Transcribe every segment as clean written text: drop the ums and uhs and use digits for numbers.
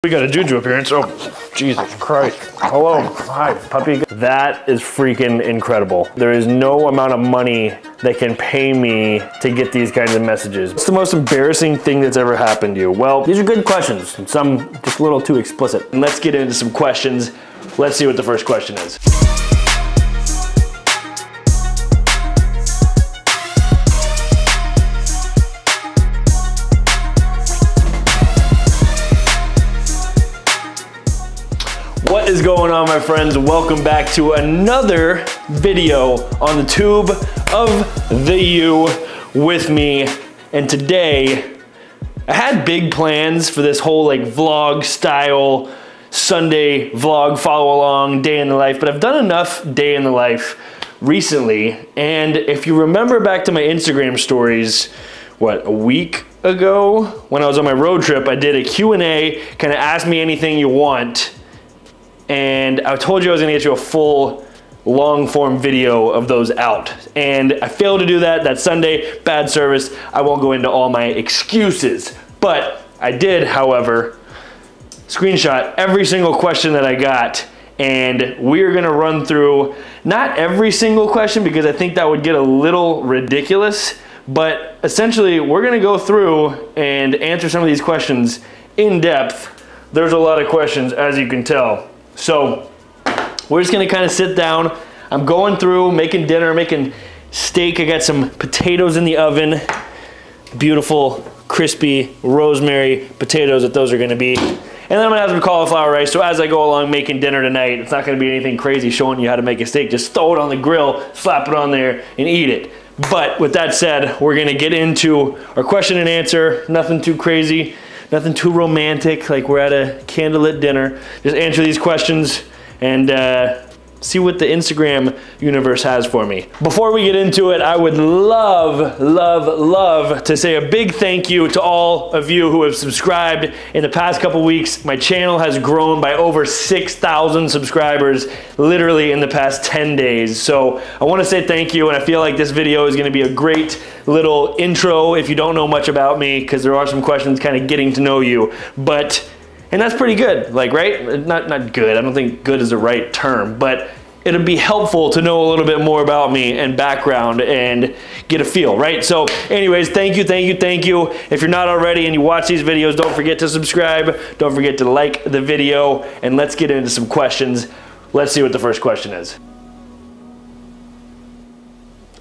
We got a Juju appearance. Oh, Jesus Christ. Hello. Hi, puppy. That is freaking incredible. There is no amount of money that can pay me to get these kinds of messages. What's the most embarrassing thing that's ever happened to you? Well, these are good questions. Some just a little too explicit. And let's get into some questions. Let's see what the first question is. What is going on, my friends? Welcome back to another video on the tube of the U with me. And today, I had big plans for this whole like vlog style Sunday vlog follow along day in the life, but I've done enough day in the life recently. And if you remember back to my Instagram stories, what, a week ago when I was on my road trip, I did a Q&A, kind of ask me anything you want. And I told you I was gonna get you a full long form video of those out. And I failed to do that that Sunday, bad service. I won't go into all my excuses, but I did, however, screenshot every single question that I got. And we're gonna run through, not every single question because I think that would get a little ridiculous, but essentially we're gonna go through and answer some of these questions in depth. There's a lot of questions, as you can tell. So we're just gonna kind of sit down. I'm going through, making dinner, making steak. I got some potatoes in the oven. Beautiful, crispy rosemary potatoes that those are gonna be. And then I'm gonna have some cauliflower rice. So as I go along making dinner tonight, it's not gonna be anything crazy showing you how to make a steak. Just throw it on the grill, slap it on there, and eat it. But with that said, we're gonna get into our question and answer. Nothing too crazy. Nothing too romantic, like we're at a candlelit dinner. Just answer these questions and see what the Instagram universe has for me. Before we get into it, I would love to say a big thank you to all of you who have subscribed in the past couple weeks. My channel has grown by over 6,000 subscribers literally in the past 10 days. So I want to say thank you, and I feel like this video is going to be a great little intro if you don't know much about me, because there are some questions kind of getting to know you. And that's pretty good, like, right? Not good, I don't think good is the right term, but it'll be helpful to know a little bit more about me and background and get a feel, right? So anyways, thank you. If you're not already and you watch these videos, don't forget to subscribe, don't forget to like the video, and let's get into some questions. Let's see what the first question is.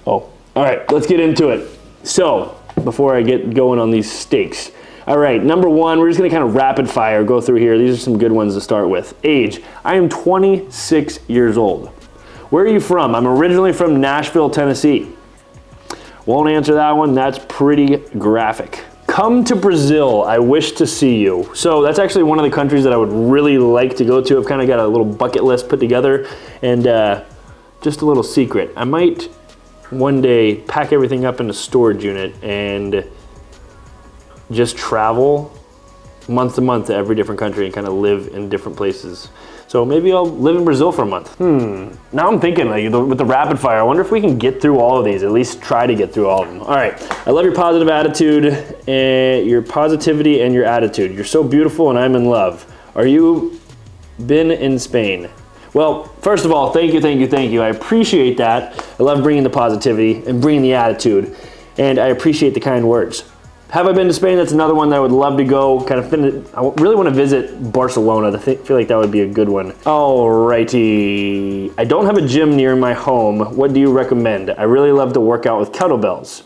Oh, all right, let's get into it. So, before I get going on these steaks, all right, number one, we're just gonna kind of rapid fire go through here. These are some good ones to start with. Age, I am 26 years old. Where are you from? I'm originally from Nashville, Tennessee. Won't answer that one, that's pretty graphic. Come to Brazil, I wish to see you. So that's actually one of the countries that I would really like to go to. I've kind of got a little bucket list put together, and just a little secret. I might one day pack everything up in a storage unit and just travel month to month to every different country and kind of live in different places. So maybe I'll live in Brazil for a month. Now I'm thinking, like, with the rapid fire, I wonder if we can get through all of these, at least try to get through all of them. All right, I love your positive attitude, and your positivity and your attitude. You're so beautiful and I'm in love. Are you been in Spain? Well, first of all, thank you. I appreciate that. I love bringing the positivity and bringing the attitude, and I appreciate the kind words. Have I been to Spain? That's another one that I would love to go. I really want to visit Barcelona. I feel like that would be a good one. Alrighty. I don't have a gym near my home. What do you recommend? I really love to work out with kettlebells.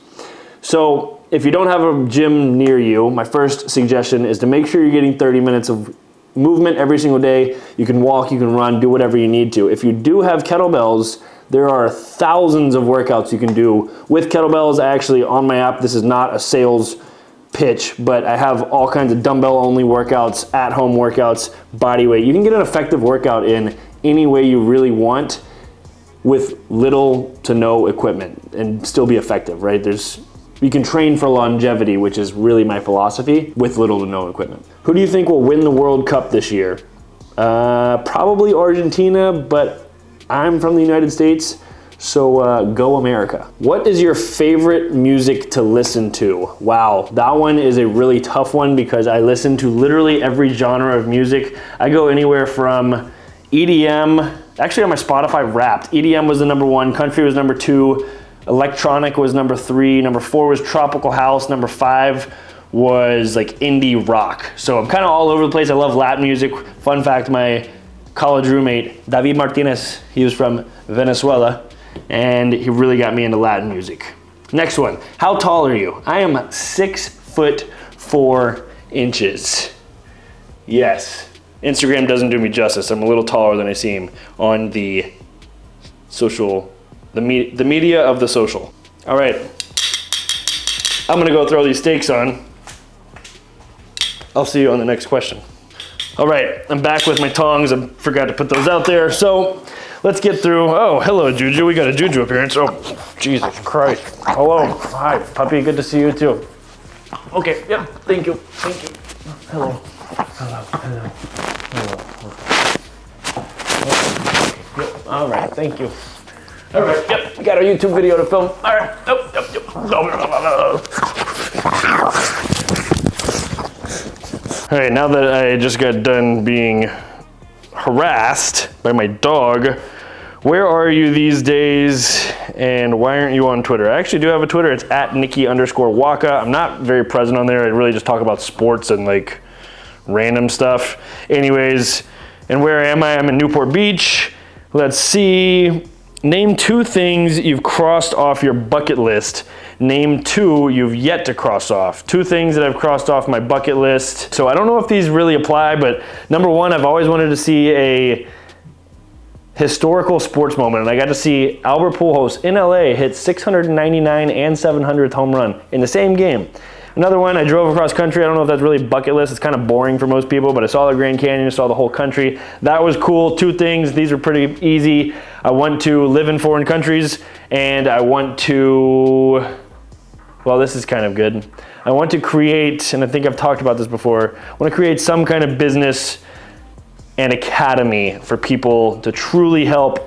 So if you don't have a gym near you, my first suggestion is to make sure you're getting 30 minutes of movement every single day. You can walk, you can run, do whatever you need to. If you do have kettlebells, there are thousands of workouts you can do with kettlebells. Actually, on my app, this is not a sales pitch, but I have all kinds of dumbbell only workouts, at home workouts, body weight. You can get an effective workout in any way you really want with little to no equipment and still be effective, right? You can train for longevity, which is really my philosophy, with little to no equipment. Who do you think will win the World Cup this year? Probably Argentina, but I'm from the United States, So go America. What is your favorite music to listen to? Wow, that one is a really tough one because I listen to literally every genre of music. I go anywhere from EDM, actually on my Spotify Wrapped, EDM was the #1, country was #2, electronic was #3, #4 was tropical house, #5 was like indie rock. So I'm kind of all over the place. I love Latin music. Fun fact, my college roommate, David Martinez, he was from Venezuela, and he really got me into Latin music. Next one, how tall are you? I am 6'4". Yes, Instagram doesn't do me justice. I'm a little taller than I seem on the social, the media of the social. All right, I'm gonna go throw these steaks on. I'll see you on the next question. All right, I'm back with my tongs. I forgot to put those out there. So let's get through. Oh, hello, Juju. We got a Juju appearance. Oh, Jesus Christ. Hello. Hi, puppy. Good to see you too. Okay, yep. Thank you. Thank you. Hello. Hello. Hello. Hello. Yep. All right, thank you. All right, yep. We got our YouTube video to film. All right. Yep, yep, yep. All right, now that I just got done being harassed by my dog, where are you these days and why aren't you on Twitter? I actually do have a Twitter. It's @Nikki_Waka. I'm not very present on there. I really just talk about sports and like random stuff. Anyways, and where am I? I'm in Newport Beach. Let's see. Name 2 things you've crossed off your bucket list. Name 2 you've yet to cross off. 2 things that I've crossed off my bucket list. So I don't know if these really apply, but #1, I've always wanted to see a historical sports moment, and I got to see Albert Pujols in LA hit 699 and 700th home run in the same game. Another one, I drove across country. I don't know if that's really bucket list. It's kind of boring for most people, but I saw the Grand Canyon, I saw the whole country. That was cool. 2 things, these are pretty easy. I want to live in foreign countries, and I want to, well, this is kind of good. I want to create, and I think I've talked about this before, I want to create some kind of business and academy for people to truly help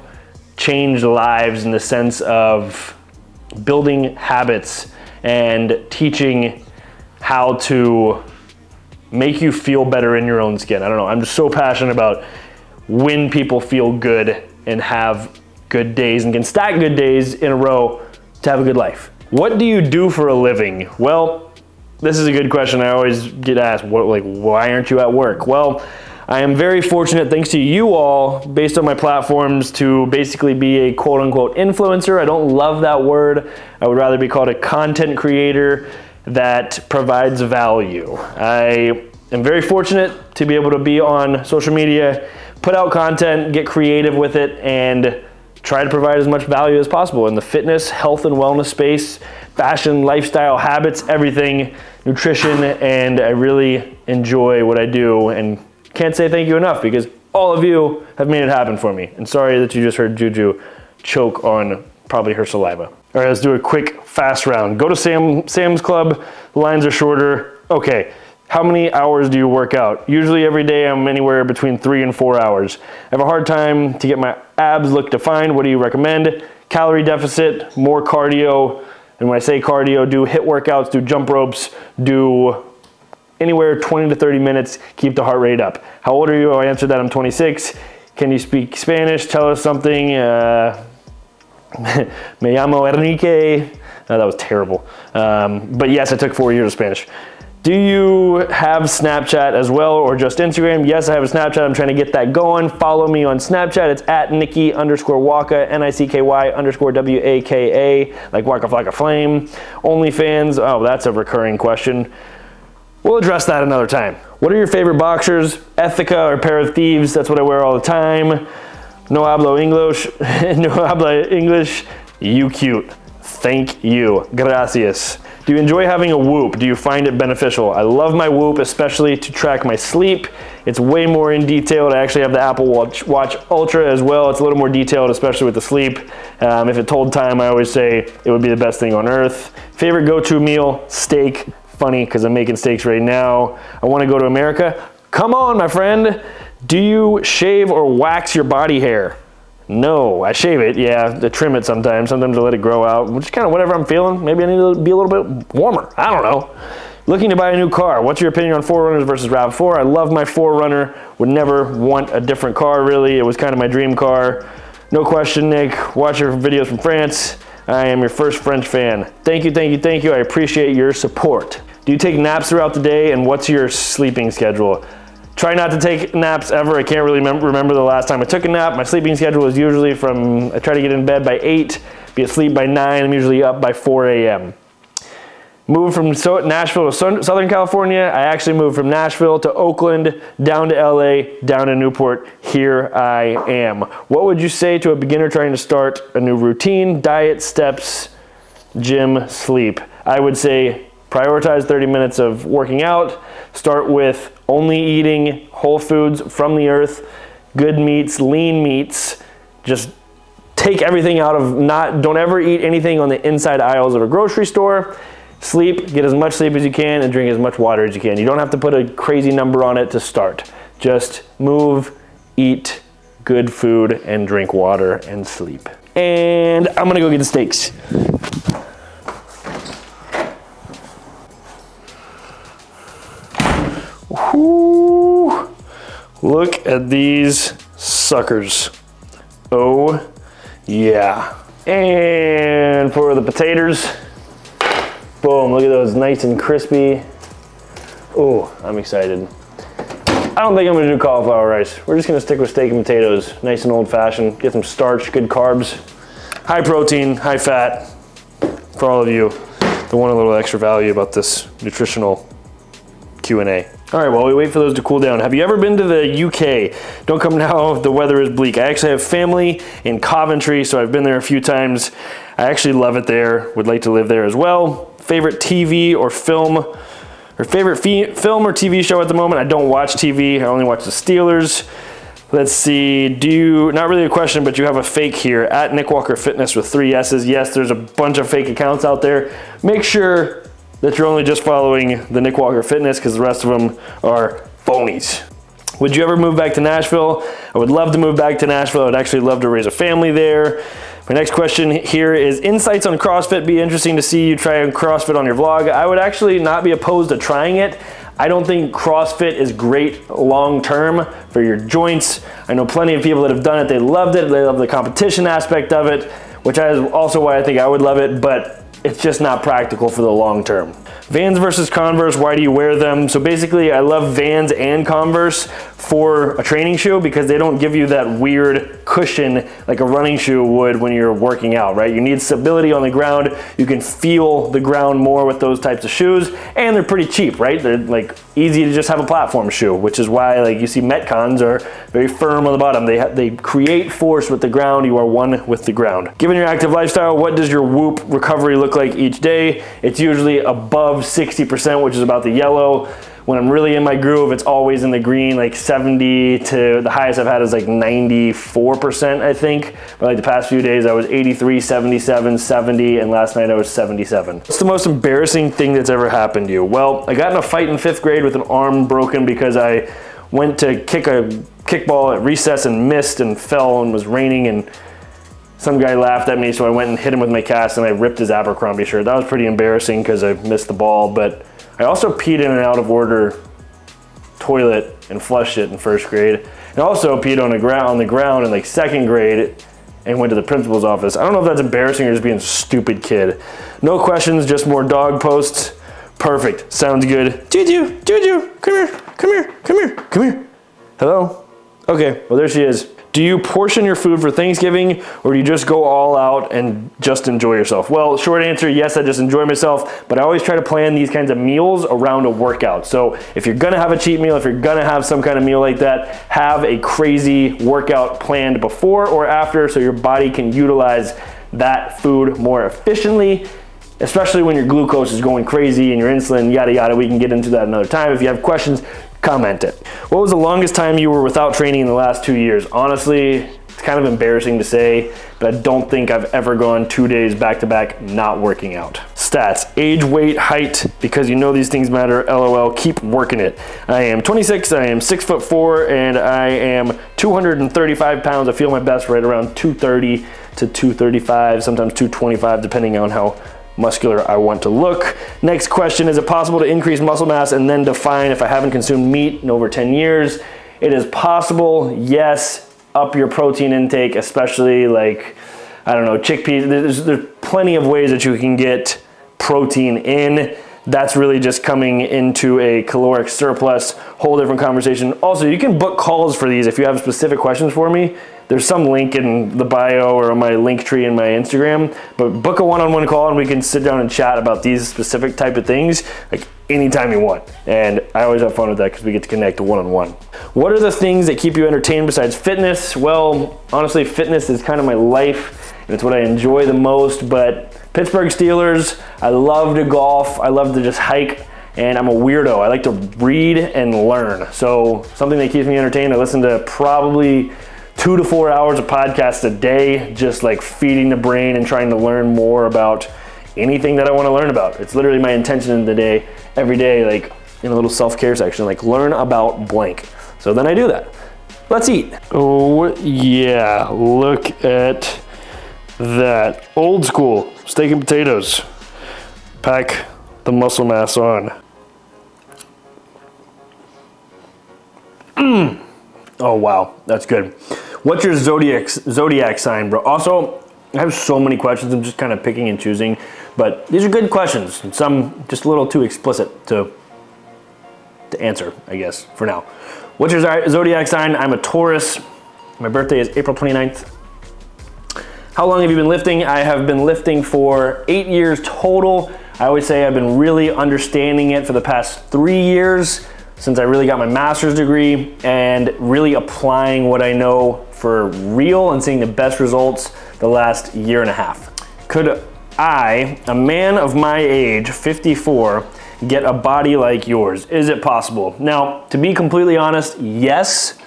change lives in the sense of building habits and teaching how to make you feel better in your own skin. I don't know, I'm just so passionate about when people feel good and have good days and can stack good days in a row to have a good life. What do you do for a living? Well, this is a good question. I always get asked, why aren't you at work? Well, I am very fortunate, thanks to you all, based on my platforms, to basically be a quote-unquote influencer. I don't love that word. I would rather be called a content creator that provides value. I am very fortunate to be able to be on social media, put out content, get creative with it, and try to provide as much value as possible in the fitness, health, and wellness space, fashion, lifestyle, habits, everything, nutrition, and I really enjoy what I do and can't say thank you enough because all of you have made it happen for me. And sorry that you just heard Juju choke on probably her saliva. All right, let's do a quick fast round. Go to Sam's Club, the lines are shorter. Okay, how many hours do you work out? Usually every day I'm anywhere between 3 and 4 hours. I have a hard time to get my abs look defined. What do you recommend? Calorie deficit, more cardio. And when I say cardio, do HIIT workouts, do jump ropes, do anywhere 20 to 30 minutes, keep the heart rate up. How old are you? I answered that, I'm 26. Can you speak Spanish? Tell us something. Me llamo Enrique. That was terrible. But yes, I took 4 years of Spanish. Do you have Snapchat as well or just Instagram? Yes, I have a Snapchat. I'm trying to get that going. Follow me on Snapchat. It's @Nikki_Waka, NICKY_WAKA, like Waka Flocka Flame. OnlyFans, oh, that's a recurring question. We'll address that another time. What are your favorite boxers? Ethica or Pair of Thieves? That's what I wear all the time. No hablo English. No habla English. You cute. Thank you. Gracias. Do you enjoy having a Whoop? Do you find it beneficial? I love my Whoop, especially to track my sleep. It's way more in detailed. I actually have the Apple Watch Ultra as well. It's a little more detailed, especially with the sleep. If it told time, I always say it would be the best thing on earth. Favorite go-to meal? Steak. Funny, because I'm making steaks right now. I want to go to America. Come on, my friend. Do you shave or wax your body hair? No, I shave it, yeah, I trim it sometimes. Sometimes I let it grow out, which is kind of whatever I'm feeling. Maybe I need to be a little bit warmer. I don't know. Looking to buy a new car. What's your opinion on 4Runners versus RAV4? I love my 4Runner. Would never want a different car, really. It was kind of my dream car. No question, Nick. Watch your videos from France. I am your first French fan. Thank you, thank you, thank you. I appreciate your support. Do you take naps throughout the day, and what's your sleeping schedule? Try not to take naps ever. I can't really remember the last time I took a nap. My sleeping schedule is usually from, I try to get in bed by 8, be asleep by 9. I'm usually up by 4 a.m. Moved from Nashville to Southern California. I actually moved from Nashville to Oakland, down to LA, down to Newport. Here I am. What would you say to a beginner trying to start a new routine, diet, steps, gym, sleep? I would say prioritize 30 minutes of working out. Start with only eating whole foods from the earth, good meats, lean meats. Just take everything out of, don't ever eat anything on the inside aisles of a grocery store. Sleep, get as much sleep as you can, and drink as much water as you can. You don't have to put a crazy number on it to start. Just move, eat good food, and drink water and sleep. And I'm gonna go get the steaks. Whoo! Look at these suckers. Oh, yeah. And for the potatoes, boom, look at those, nice and crispy. Oh, I'm excited. I don't think I'm gonna do cauliflower rice. We're just gonna stick with steak and potatoes, nice and old fashioned. Get some starch, good carbs, high protein, high fat. For all of you that want a little extra value about this nutritional Q&A. All right, while we wait for those to cool down, have you ever been to the UK? Don't come now, the weather is bleak. I actually have family in Coventry, so I've been there a few times. I actually love it there, would like to live there as well. Favorite TV or film, or favorite film or TV show at the moment? I don't watch TV, I only watch the Steelers. Let's see, not really a question, but you have a fake here, at Nick Walker Fitness with 3 S's. Yes, there's a bunch of fake accounts out there. Make sure that you're only just following the Nick Walker Fitness, because the rest of them are phonies. Would you ever move back to Nashville? I would love to move back to Nashville. I would actually love to raise a family there. My next question here is, insights on CrossFit. Be interesting to see you try CrossFit on your vlog. I would actually not be opposed to trying it. I don't think CrossFit is great long-term for your joints. I know plenty of people that have done it. They loved it. They love the competition aspect of it, which is also why I think I would love it, but it's just not practical for the long term. Vans versus Converse, why do you wear them? So basically, I love Vans and Converse for a training shoe because they don't give you that weird cushion like a running shoe would when you're working out, right? You need stability on the ground. You can feel the ground more with those types of shoes, and they're pretty cheap, right? They're like easy to just have a platform shoe, which is why like you see Metcons are very firm on the bottom. They create force with the ground. You are one with the ground. Given your active lifestyle, what does your Whoop recovery look like each day? It's usually above 60%, which is about the yellow. When I'm really in my groove, it's always in the green, like 70 to the highest I've had is like 94%, I think. But like the past few days, I was 83, 77, 70, and last night I was 77. What's the most embarrassing thing that's ever happened to you? Well, I got in a fight in 5th grade with an arm broken because I went to kick a kickball at recess and missed and fell, and was raining, and some guy laughed at me, so I went and hit him with my cast and I ripped his Abercrombie shirt. That was pretty embarrassing because I missed the ball, but I also peed in an out of order toilet and flushed it in 1st grade. And also peed on the ground in like 2nd grade and went to the principal's office. I don't know if that's embarrassing or just being a stupid kid. No questions, just more dog posts. Perfect, sounds good. Juju, Juju, come here, come here, come here, come here. Hello? Okay, well there she is. Do you portion your food for Thanksgiving, or do you just go all out and just enjoy yourself? Well, short answer, yes, I just enjoy myself, but I always try to plan these kinds of meals around a workout. So if you're gonna have a cheat meal, if you're gonna have some kind of meal like that, have a crazy workout planned before or after so your body can utilize that food more efficiently, especially when your glucose is going crazy and your insulin, yada, yada. We can get into that another time. If you have questions, comment it. What was the longest time you were without training in the last 2 years? Honestly, it's kind of embarrassing to say, but I don't think I've ever gone 2 days back to back not working out. Stats, age, weight, height, because you know these things matter, LOL, keep working it. I am 26, I am 6'4", and I am 235 pounds. I feel my best right around 230 to 235, sometimes 225, depending on how muscular I want to look. Next question, is it possible to increase muscle mass and then define if I haven't consumed meat in over 10 years? It is possible, yes. Up your protein intake, especially like, I don't know, chickpeas. There's plenty of ways that you can get protein in. That's really just coming into a caloric surplus, whole different conversation. Also, you can book calls for these if you have specific questions for me. There's some link in the bio or on my link tree in my Instagram, but book a one-on-one call and we can sit down and chat about these specific type of things like anytime you want. And I always have fun with that because we get to connect one-on-one. What are the things that keep you entertained besides fitness? Well, honestly, fitness is kind of my life and it's what I enjoy the most, but Pittsburgh Steelers, I love to golf, I love to just hike, and I'm a weirdo. I like to read and learn. So something that keeps me entertained, I listen to probably 2 to 4 hours of podcasts a day, just like feeding the brain and trying to learn more about anything that I want to learn about. It's literally my intention in the day, every day, like in a little self-care section, like learn about blank. So then I do that. Let's eat. Oh yeah, look at that. Old school steak and potatoes. Pack the muscle mass on. Oh wow, that's good. What's your zodiac sign, bro? Also, I have so many questions. I'm just kind of picking and choosing, but these are good questions. Some just a little too explicit to answer, I guess, for now. What's your zodiac sign? I'm a Taurus. My birthday is April 29th. How long have you been lifting? I have been lifting for 8 years total. I always say I've been really understanding it for the past 3 years, since I really got my master's degree and really applying what I know for real and seeing the best results the last 1.5 years. Could I, a man of my age, 54, get a body like yours? Is it possible? Now, to be completely honest, yes.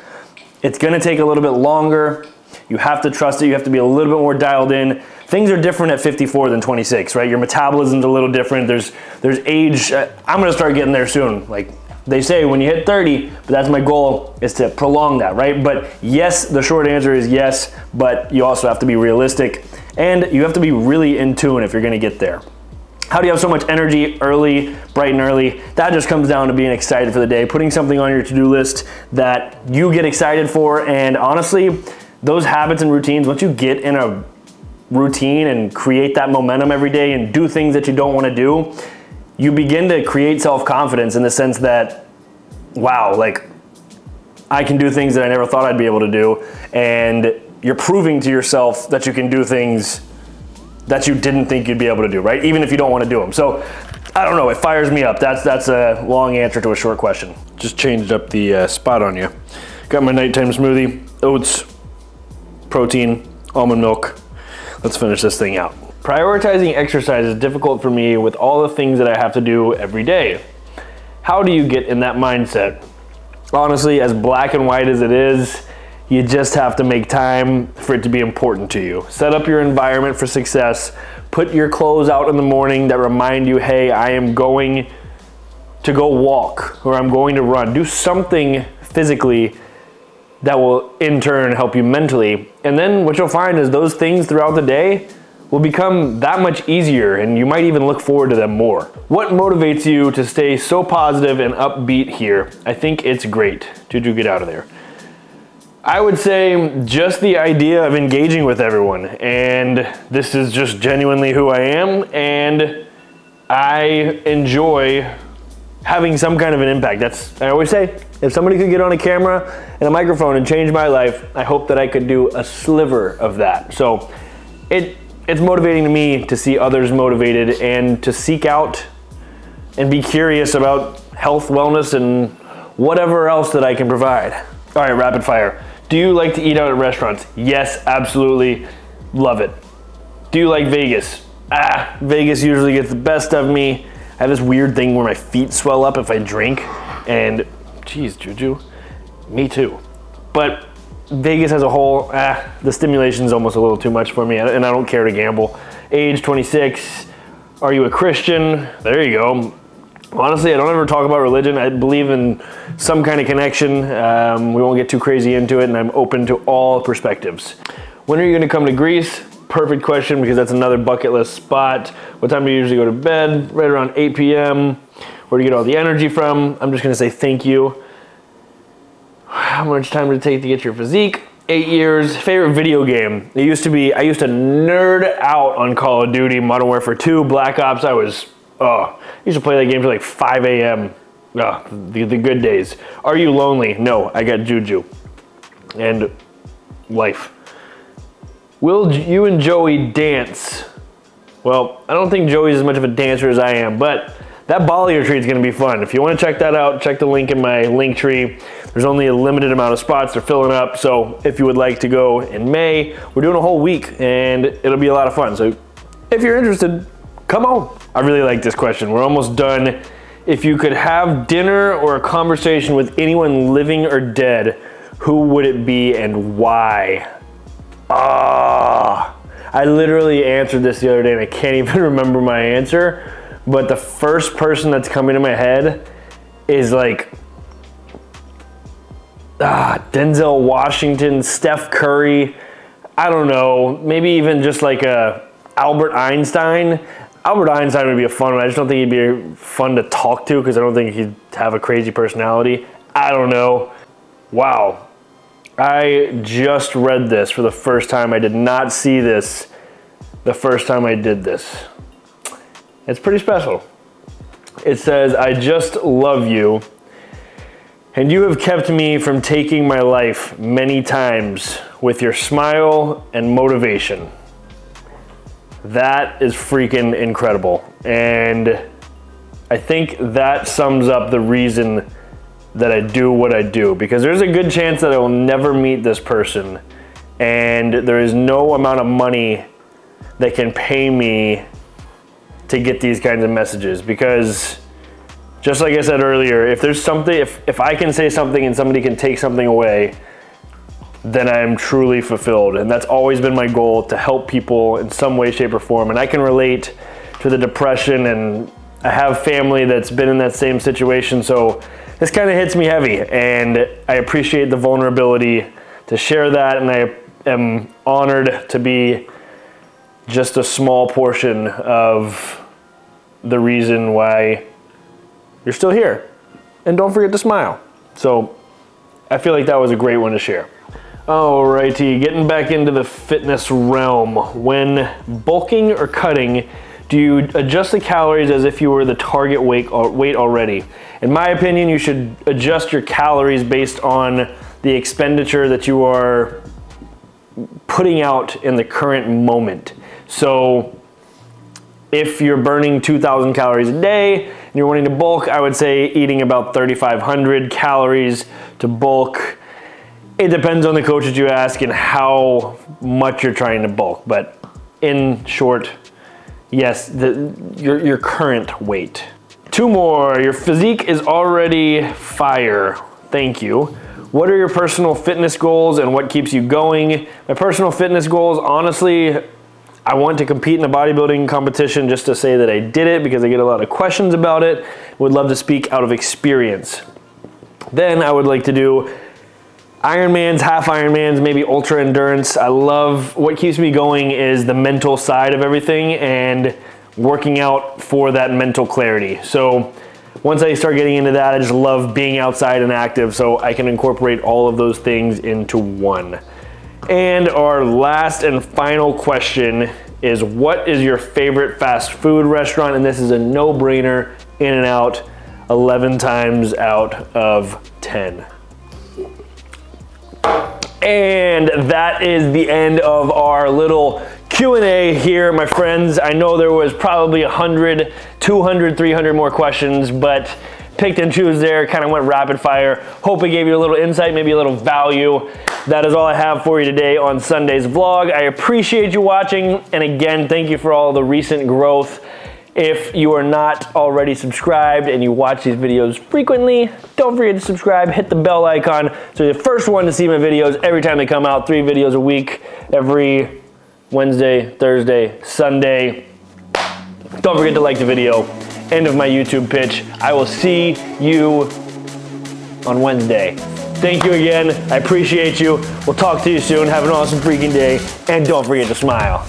It's gonna take a little bit longer. You have to trust it, you have to be a little bit more dialed in. Things are different at 54 than 26, right? Your metabolism's a little different. There's age, I'm gonna start getting there soon. Like, they say when you hit 30, but that's my goal, is to prolong that, right? But yes, the short answer is yes, but you also have to be realistic and you have to be really in tune if you're gonna get there. How do you have so much energy early, bright and early? That just comes down to being excited for the day, putting something on your to-do list that you get excited for, and honestly, those habits and routines, once you get in a routine and create that momentum every day and do things that you don't wanna do, you begin to create self-confidence in the sense that, wow, like I can do things that I never thought I'd be able to do. And you're proving to yourself that you can do things that you didn't think you'd be able to do, right? Even if you don't want to do them. So I don't know, it fires me up. That's a long answer to a short question. Just changed up the spot on you. Got my nighttime smoothie, oats, protein, almond milk. Let's finish this thing out. Prioritizing exercise is difficult for me with all the things that I have to do every day. How do you get in that mindset? Honestly, as black and white as it is, you just have to make time for it to be important to you. Set up your environment for success. Put your clothes out in the morning that remind you, hey, I am going to go walk or I'm going to run. Do something physically that will in turn help you mentally. And then what you'll find is those things throughout the day will become that much easier and you might even look forward to them more. What motivates you to stay so positive and upbeat here? I think it's great. Juju, get out of there. I would say just the idea of engaging with everyone, and this is just genuinely who I am, and I enjoy having some kind of an impact. That's, I always say, if somebody could get on a camera and a microphone and change my life, I hope that I could do a sliver of that. So it's motivating to me to see others motivated and to seek out and be curious about health, wellness, and whatever else that I can provide. All right, rapid fire. Do you like to eat out at restaurants? Yes, absolutely. Love it. Do you like Vegas? Vegas usually gets the best of me. I have this weird thing where my feet swell up if I drink, and geez, Juju, me too. But Vegas as a whole, the stimulation is almost a little too much for me, and I don't care to gamble. Age 26, Are you a Christian? There you go. Honestly, I don't ever talk about religion. I believe in some kind of connection. We won't get too crazy into it, and I'm open to all perspectives. When are you gonna come to Greece? Perfect question, because that's another bucket list spot. What time do you usually go to bed? Right around 8 p.m. Where do you get all the energy from? I'm just gonna say thank you. How much time did it take to get your physique? 8 years. Favorite video game? It used to be, I used to nerd out on Call of Duty, Modern Warfare 2, Black Ops. I used to play that game till like 5 a.m. The good days. Are you lonely? No, I got Juju. And life. Will you and Joey dance? Well, I don't think Joey's as much of a dancer as I am, but that Bali retreat is going to be fun. If you want to check that out, check the link in my link tree. There's only a limited amount of spots. They're filling up. So if you would like to go in May, we're doing a whole week and it'll be a lot of fun. So if you're interested, come on. I really like this question. We're almost done. If you could have dinner or a conversation with anyone living or dead, who would it be and why? I literally answered this the other day and I can't even remember my answer. But the first person that's coming to my head is like Denzel Washington, Steph Curry, I don't know, maybe even just like Albert Einstein. Albert Einstein would be a fun one. I just don't think he'd be fun to talk to because I don't think he'd have a crazy personality. I don't know. Wow. I just read this for the first time. I did not see this the first time I did this. It's pretty special. It says, I just love you, and you have kept me from taking my life many times with your smile and motivation. That is freaking incredible. And I think that sums up the reason that I do what I do, because there's a good chance that I will never meet this person, and there is no amount of money that can pay me to get these kinds of messages. Because just like I said earlier, if there's something, if I can say something and somebody can take something away, then I'm truly fulfilled. And that's always been my goal, to help people in some way, shape, or form. And I can relate to the depression, and I have family that's been in that same situation, so this kind of hits me heavy, and I appreciate the vulnerability to share that, and I am honored to be just a small portion of the reason why you're still here. And don't forget to smile. So I feel like that was a great one to share. Alrighty, getting back into the fitness realm. When bulking or cutting, do you adjust the calories as if you were the target weight already? In my opinion, you should adjust your calories based on the expenditure that you are putting out in the current moment. So if you're burning 2,000 calories a day and you're wanting to bulk, I would say eating about 3,500 calories to bulk. It depends on the coach that you ask and how much you're trying to bulk. But in short, yes, your current weight. Two more. Your physique is already fire. Thank you. What are your personal fitness goals and what keeps you going? My personal fitness goals, honestly, I want to compete in a bodybuilding competition just to say that I did it, because I get a lot of questions about it. Would love to speak out of experience. Then I would like to do Ironmans, half Ironmans, maybe ultra endurance. I love, what keeps me going is the mental side of everything and working out for that mental clarity. So once I start getting into that, I just love being outside and active, so I can incorporate all of those things into one. And our last and final question is, what is your favorite fast food restaurant? And this is a no-brainer, In-N-Out, 11 times out of 10. And that is the end of our little Q&A here, my friends. I know there was probably 100, 200, 300 more questions, but picked and choose there, kind of went rapid fire. Hope it gave you a little insight, maybe a little value. That is all I have for you today on Sunday's vlog. I appreciate you watching, and again, thank you for all the recent growth. If you are not already subscribed and you watch these videos frequently, don't forget to subscribe, hit the bell icon so you're the first one to see my videos every time they come out. 3 videos a week, every Wednesday, Thursday, Sunday. Don't forget to like the video. End of my YouTube pitch. I will see you on Wednesday. Thank you again. I appreciate you. We'll talk to you soon. Have an awesome freaking day. And don't forget to smile.